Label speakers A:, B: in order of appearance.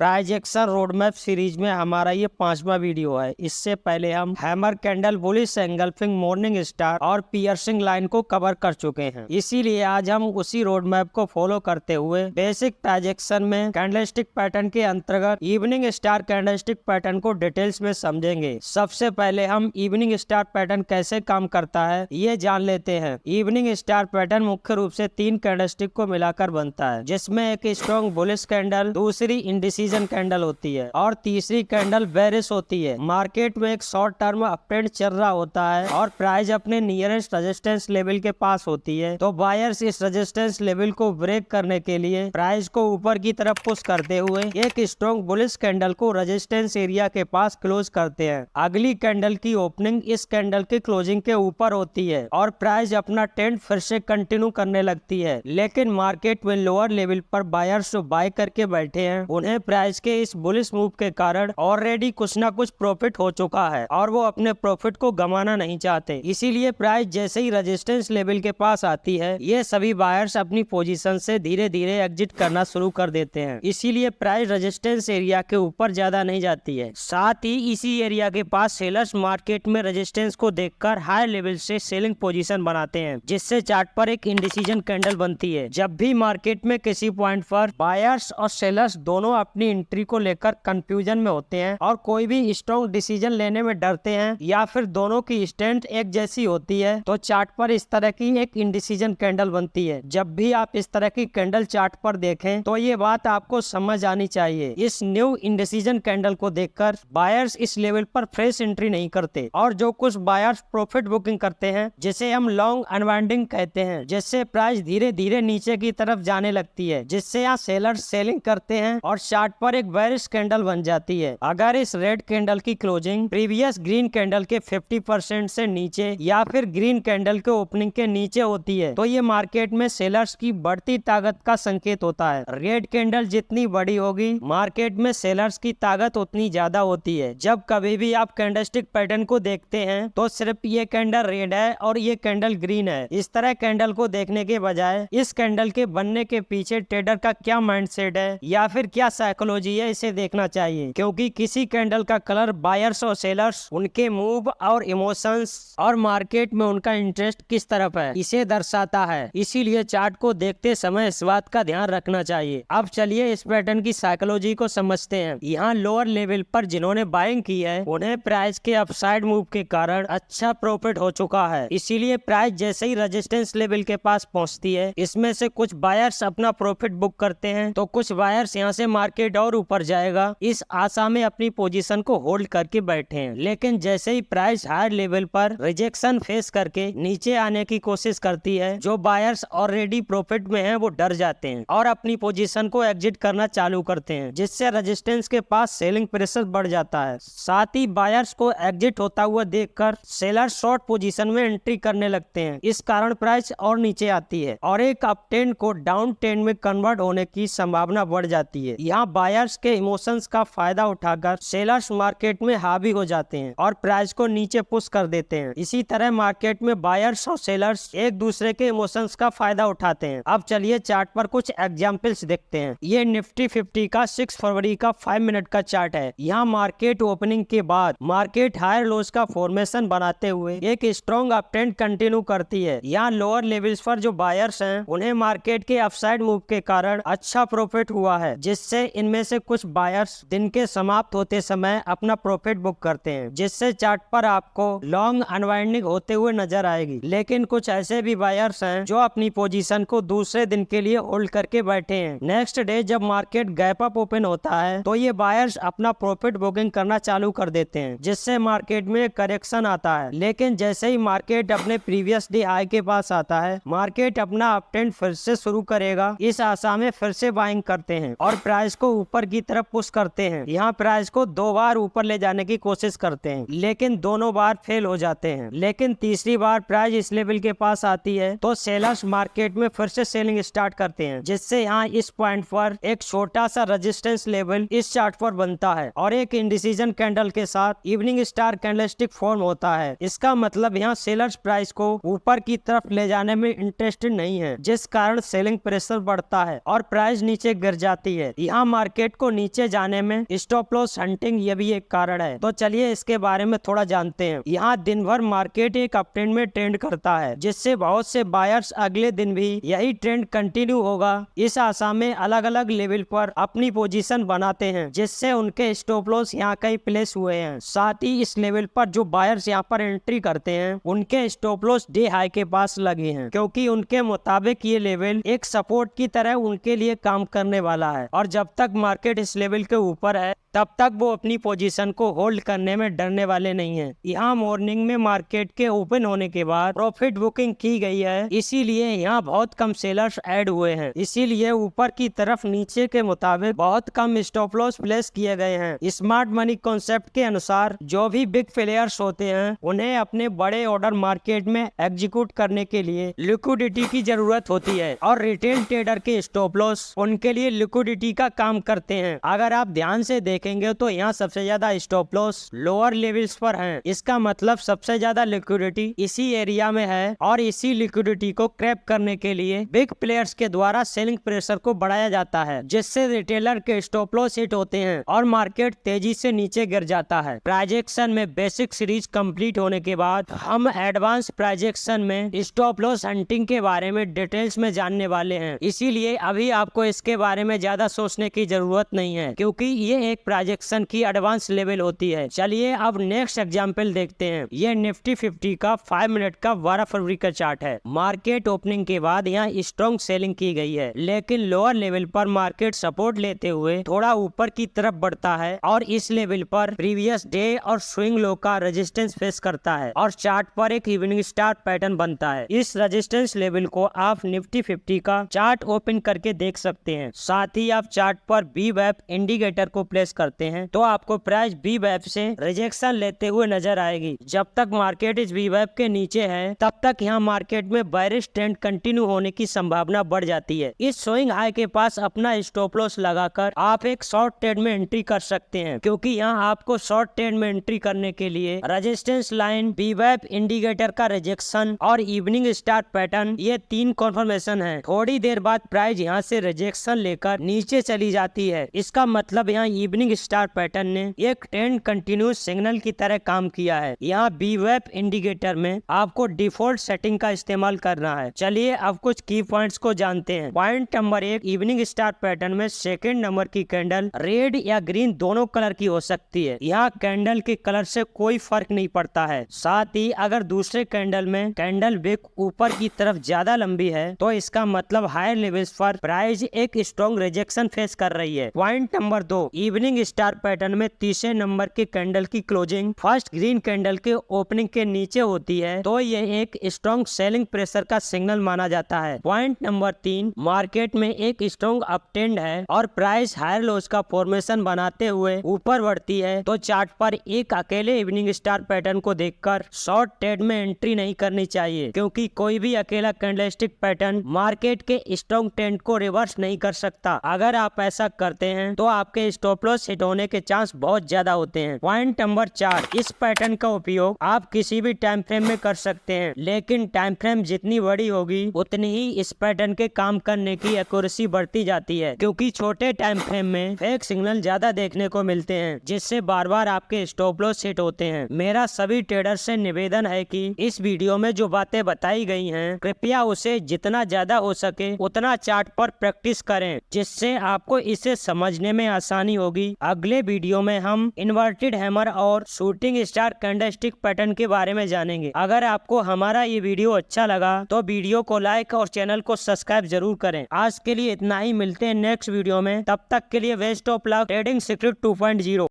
A: Price action roadmap series में हमारा ये 5वां वीडियो है। इससे पहले हम hammer candle, bullish engulfing, morning star और पियर्सिंग लाइन को कवर कर चुके हैं। इसीलिए आज हम उसी रोडमैप को फॉलो करते हुए बेसिक प्राइस एक्शन में कैंडलस्टिक पैटर्न के अंतर्गत इवनिंग स्टार कैंडलस्टिक पैटर्न को डिटेल्स में समझेंगे। सबसे पहले हम इवनिंग स्टार पैटर्न कैसे काम करता है ये जान लेते हैं। इवनिंग स्टार पैटर्न मुख्य रूप से 3 कैंडलस्टिक को मिलाकर बनता है, जिसमें एक स्ट्रॉन्ग बुलिश कैंडल, दूसरी इंडिसीजन कैंडल होती है और तीसरी कैंडल बेरिश होती है। मार्केट में एक शॉर्ट टर्म अपट्रेंड चल रहा होता है और प्राइस अपने नियरेस्ट रेजिस्टेंस लेवल के पास होती है, तो बायर्स इस रेजिस्टेंस लेवल को ब्रेक करने के लिए प्राइस को ऊपर की तरफ पुश करते हुए एक स्ट्रॉन्ग बुलिश कैंडल को रेजिस्टेंस एरिया के पास क्लोज करते हैं। अगली कैंडल की ओपनिंग इस कैंडल के क्लोजिंग के ऊपर होती है और प्राइस अपना ट्रेंड फिर से कंटिन्यू करने लगती है। लेकिन मार्केट में लोअर लेवल पर बायर्स जो बाय करके बैठे हैं, उन्हें प्राइस के इस बुलिश मूव के कारण ऑलरेडी कुछ ना कुछ प्रॉफिट हो चुका है और वो अपने प्रॉफिट को गंवाना नहीं चाहते। इसीलिए प्राइस जैसे ही रेजिस्टेंस लेवल के पास आती है, ये सभी बायर्स अपनी पोजीशन से धीरे धीरे एग्जिट करना शुरू कर देते हैं। इसीलिए प्राइस रेजिस्टेंस एरिया के ऊपर ज्यादा नहीं जाती है। साथ ही इसी एरिया के पास सेलर्स मार्केट में रेजिस्टेंस को देखकर हाई लेवल से सेलिंग पोजीशन बनाते हैं, जिससे चार्ट पर एक इंडिसीजन कैंडल बनती है। जब भी मार्केट में किसी पॉइंट पर बायर्स और सेलर्स दोनों अपनी एंट्री को लेकर कंफ्यूजन में होते हैं और कोई भी स्ट्रॉन्ग डिसीजन लेने में डरते हैं या फिर दोनों की स्टैंड एक जैसी होती है, तो चार्ट पर इस तरह की एक इंडिसीजन कैंडल बनती है। जब भी आप इस तरह की कैंडल चार्ट पर देखें तो ये बात आपको समझ आनी चाहिए। इस न्यू इंडिसीजन कैंडल को देखकर बायर्स इस लेवल पर फ्रेश एंट्री नहीं करते और जो कुछ बायर्स प्रॉफिट बुकिंग करते हैं, जिसे हम लॉन्ग अनवाइंडिंग कहते हैं, जिससे प्राइस धीरे धीरे नीचे की तरफ जाने लगती है, जिससे यहाँ सेलर्स सेलिंग करते हैं और चार्ट पर एक बेरिश कैंडल बन जाती है। अगर इस रेड कैंडल की क्लोजिंग प्रीवियस ग्रीन कैंडल के 50% से नीचे या फिर ग्रीन कैंडल के ओपनिंग के नीचे होती है, तो ये मार्केट में सेलर्स की बढ़ती ताकत का संकेत होता है। रेड कैंडल जितनी बड़ी होगी, मार्केट में सेलर्स की ताकत उतनी ज्यादा होती है। जब कभी भी आप कैंडलस्टिक पैटर्न को देखते हैं तो सिर्फ ये कैंडल रेड है और ये कैंडल ग्रीन है, इस तरह कैंडल को देखने के बजाय इस कैंडल के बनने के पीछे ट्रेडर का क्या माइंडसेट है या फिर क्या साइकोलॉजी है, इसे देखना चाहिए। क्योंकि किसी कैंडल का कलर बायर्स और सेलर्स, उनके मूव और इमोशंस और मार्केट में उनका इंटरेस्ट किस तरफ है, इसे दर्शाता है। इसीलिए चार्ट को देखते समय इस बात का ध्यान रखना चाहिए। अब चलिए इस पैटर्न की साइकोलॉजी को समझते हैं। यहाँ लोअर लेवल पर जिन्होंने बाइंग की है, उन्हें प्राइस के अपसाइड मूव के कारण अच्छा प्रॉफिट हो चुका है। इसीलिए प्राइस जैसे ही रेजिस्टेंस लेवल के पास पहुँचती है, इसमें से कुछ बायर्स अपना प्रॉफिट बुक करते हैं, तो कुछ बायर्स यहाँ से मार्केट और ऊपर जाएगा इस आशा में अपनी पोजीशन को होल्ड करके बैठे हैं। लेकिन जैसे ही प्राइस हायर लेवल पर रिजेक्शन फेस करके नीचे आने की कोशिश करती है, जो बायर्स ऑलरेडी प्रॉफिट में हैं, वो डर जाते हैं और अपनी पोजीशन को एग्जिट करना चालू करते हैं, जिससे रेजिस्टेंस के पास सेलिंग प्रेशर बढ़ जाता है। साथ ही बायर्स को एग्जिट होता हुआ देखकर सेलर शॉर्ट पोजीशन में एंट्री करने लगते हैं। इस कारण प्राइस और नीचे आती है और एक अप ट्रेंड को डाउन ट्रेंड में कन्वर्ट होने की संभावना बढ़ जाती है। यहाँ बायर्स के इमोशंस का फायदा उठाकर सेलर्स मार्केट में हावी हो जाते हैं और प्राइस को नीचे पुश कर देते हैं। इसी तरह मार्केट में बायर्स और सेलर्स एक दूसरे के इमोशंस का फायदा उठाते हैं। अब चलिए चार्ट पर कुछ एग्जांपल्स देखते हैं। ये निफ्टी 50 का 6 फरवरी का 5 मिनट का चार्ट है। यहाँ मार्केट ओपनिंग के बाद मार्केट हायर लोज का फॉर्मेशन बनाते हुए एक स्ट्रॉन्ग अप ट्रेंड कंटिन्यू करती है। यहाँ लोअर लेवल्स पर जो बायर्स हैं, उन्हें मार्केट के अपसाइड मूव के कारण अच्छा प्रॉफिट हुआ है, जिससे इनमें से कुछ बायर्स दिन के समाप्त होते समय अपना प्रॉफिट बुक करते हैं, जिससे चार्ट पर आपको लॉन्ग अनवाइंडिंग होते हुए नजर आएगी। लेकिन कुछ ऐसे भी बायर्स हैं जो अपनी पोजीशन को दूसरे दिन के लिए होल्ड करके बैठे हैं। नेक्स्ट डे जब मार्केट गैप अप ओपन होता है, तो ये बायर्स अपना प्रॉफिट बुकिंग करना चालू कर देते हैं, जिससे मार्केट में करेक्शन आता है। लेकिन जैसे ही मार्केट अपने प्रीवियस डे हाई के पास आता है, मार्केट अपना अप ट्रेंड फिर से शुरू करेगा, इस आशा में फिर से बाइंग करते हैं और प्राइस को ऊपर की तरफ पुश करते हैं। यहाँ प्राइस को 2 बार ऊपर ले जाने की कोशिश करते हैं, लेकिन दोनों बार फेल हो जाते हैं। लेकिन तीसरी बार प्राइस इस लेवल के पास आती है, तो सेलर्स मार्केट में फिर से सेलिंग स्टार्ट करते हैं, जिससे यहाँ इस पॉइंट पर एक छोटा सा रेजिस्टेंस लेवल इस चार्ट पर बनता है और एक इंडिसीजन कैंडल के साथ इवनिंग स्टार कैंडलस्टिक फॉर्म होता है। इसका मतलब यहाँ सेलर्स प्राइस को ऊपर की तरफ ले जाने में इंटरेस्टेड नहीं है, जिस कारण सेलिंग प्रेशर बढ़ता है और प्राइस नीचे गिर जाती है। यहाँ मार्केट को नीचे जाने में स्टॉप लॉस हंटिंग ये भी एक कारण है। तो चलिए इसके बारे में थोड़ा जानते हैं। यहाँ दिन भर मार्केट एक अपट्रेंड में ट्रेंड करता है, जिससे बहुत से बायर्स अगले दिन भी यही ट्रेंड कंटिन्यू होगा इस आशा में अलग अलग लेवल पर अपनी पोजीशन बनाते हैं, जिससे उनके स्टॉप लॉस यहाँ कहीं प्लेस हुए हैं। साथ ही इस लेवल पर जो बायर्स यहाँ पर एंट्री करते हैं उनके स्टॉप लॉस डे हाई के पास लगे हैं, क्योंकि उनके मुताबिक ये लेवल एक सपोर्ट की तरह उनके लिए काम करने वाला है और जब तक मार्केट इस लेवल के ऊपर है तब तक वो अपनी पोजीशन को होल्ड करने में डरने वाले नहीं हैं। यहाँ मॉर्निंग में मार्केट के ओपन होने के बाद प्रॉफिट बुकिंग की गई है, इसीलिए यहाँ बहुत कम सेलर्स ऐड हुए हैं। इसीलिए ऊपर की तरफ नीचे के मुताबिक बहुत कम स्टॉप लॉस प्लेस किए गए हैं। स्मार्ट मनी कॉन्सेप्ट के अनुसार जो भी बिग प्लेयर्स होते हैं उन्हें अपने बड़े ऑर्डर मार्केट में एग्जीक्यूट करने के लिए लिक्विडिटी की जरूरत होती है और रिटेल ट्रेडर के स्टॉप लॉस उनके लिए लिक्विडिटी का काम करते हैं। अगर आप ध्यान से देखेंगे तो यहाँ सबसे ज्यादा स्टॉप लॉस लोअर लेवल्स पर हैं। इसका मतलब सबसे ज्यादा लिक्विडिटी इसी एरिया में है और इसी लिक्विडिटी को क्रैप करने के लिए बिग प्लेयर्स के द्वारा सेलिंग प्रेशर को बढ़ाया जाता है, जिससे रिटेलर के स्टॉप लॉस हिट होते हैं और मार्केट तेजी से नीचे गिर जाता है। प्राइजेक्शन में बेसिक सीरीज कंप्लीट होने के बाद हम एडवांस प्राइजेक्शन में स्टॉप लॉस हंटिंग के बारे में डिटेल्स में जानने वाले हैं। इसीलिए अभी आपको इसके बारे में ज्यादा सोचने की जरूरत नहीं है, क्योंकि ये एक प्राइजेक्शन की एडवांस लेवल होती है। चलिए अब नेक्स्ट एग्जांपल देखते हैं। ये निफ्टी 50 का 5 मिनट का 12 फरवरी का चार्ट है। मार्केट ओपनिंग के बाद यहाँ स्ट्रॉन्ग सेलिंग की गई है, लेकिन लोअर लेवल पर मार्केट सपोर्ट लेते हुए थोड़ा ऊपर की तरफ बढ़ता है और इस लेवल पर प्रीवियस डे और स्विंग लो का रेजिस्टेंस फेस करता है और चार्ट पर एक इवनिंग स्टार पैटर्न बनता है। इस रेजिस्टेंस लेवल को आप निफ्टी 50 का चार्ट ओपन करके देख सकते हैं। साथ ही आप चार्ट पर बी वेब इंडिकेटर को प्लेस करते हैं तो आपको प्राइस बी वेब से रिजेक्शन लेते हुए नजर आएगी। जब तक मार्केट इस बी वेब के नीचे है तब तक यहाँ मार्केट में बेयरिश ट्रेंड कंटिन्यू होने की संभावना बढ़ जाती है। इस स्विंग हाई के पास अपना स्टॉप लॉस लगाकर आप एक शॉर्ट ट्रेड में एंट्री कर सकते हैं, क्योंकि यहाँ आपको शॉर्ट ट्रेड में एंट्री करने के लिए रेजिस्टेंस लाइन, बी वेब इंडिकेटर का रिजेक्शन और इवनिंग स्टार पैटर्न ये 3 कॉन्फर्मेशन है। थोड़ी देर बाद प्राइस यहाँ से रिजेक्शन लेकर नीचे चली जाती है। इसका मतलब यहाँ इवनिंग स्टार पैटर्न ने एक ट्रेंड कंटिन्यूस सिग्नल की तरह काम किया है। यहाँ बी वेब इंडिकेटर में आपको डिफॉल्ट सेटिंग का इस्तेमाल करना है। चलिए अब कुछ की पॉइंट्स को जानते हैं। Point number 1, evening star pattern में सेकंड नंबर की कैंडल रेड या ग्रीन दोनों कलर की हो सकती है। यहाँ कैंडल के कलर से कोई फर्क नहीं पड़ता है। साथ ही अगर दूसरे कैंडल में कैंडल विक ऊपर की तरफ ज्यादा लंबी है तो इसका मतलब हायर लेवल्स पर प्राइस एक स्ट्रॉन्ग रिजेक्शन फेस कर रही है। Point number 2, evening star pattern में तीसरे नंबर के कैंडल की क्लोजिंग फर्स्ट ग्रीन कैंडल के ओपनिंग के नीचे होती है तो यह एक स्ट्रॉन्ग सेलिंग प्रेशर का सिग्नल माना जाता है। पॉइंट नंबर 3, मार्केट में एक स्ट्रॉन्ग अपट्रेंड है और प्राइस हायर लोज का फॉर्मेशन बनाते हुए ऊपर बढ़ती है तो चार्ट पर एक अकेले इवनिंग स्टार पैटर्न को देखकर शॉर्ट ट्रेड में एंट्री नहीं करनी चाहिए, क्योंकि कोई भी अकेला कैंडलस्टिक पैटर्न मार्केट के स्ट्रॉन्ग ट्रेंड को रिवर्स नहीं कर सकता। अगर आप ऐसा करते हैं तो आपके स्टॉप लॉस हिट होने के चांस बहुत ज्यादा होते हैं। पॉइंट नंबर 4, इस पैटर्न का उपयोग आप किसी भी टाइम फ्रेम में कर सकते हैं, लेकिन टाइम फ्रेम जितनी बड़ी होगी उतनी ही इस पैटर्न के काम करने की एक्यूरेसी बढ़ती जाती है, क्योंकि छोटे टाइम फ्रेम में फेक सिग्नल ज्यादा देखने को मिलते हैं, जिससे बार बार आपके स्टॉप लॉस हिट होते हैं। मेरा सभी ट्रेडर्स से निवेदन है कि इस वीडियो में जो बातें बताई गई हैं कृपया उसे जितना ज्यादा हो सके उतना चार्ट पर प्रैक्टिस करें, जिससे आपको इसे समझने में आसानी होगी। अगले वीडियो में हम इन्वर्टेड हैमर और शूटिंग स्टार कैंडलस्टिक पैटर्न के बारे में जानेंगे। अगर आपको हमारा ये वीडियो अच्छा लगा तो वीडियो को लाइक और चैनल को सब्सक्राइब जरूर करें। आज के लिए इतना ही, मिलते हैं नेक्स्ट वीडियो में। तब तक के लिए best of luck. Trading secret 2.0।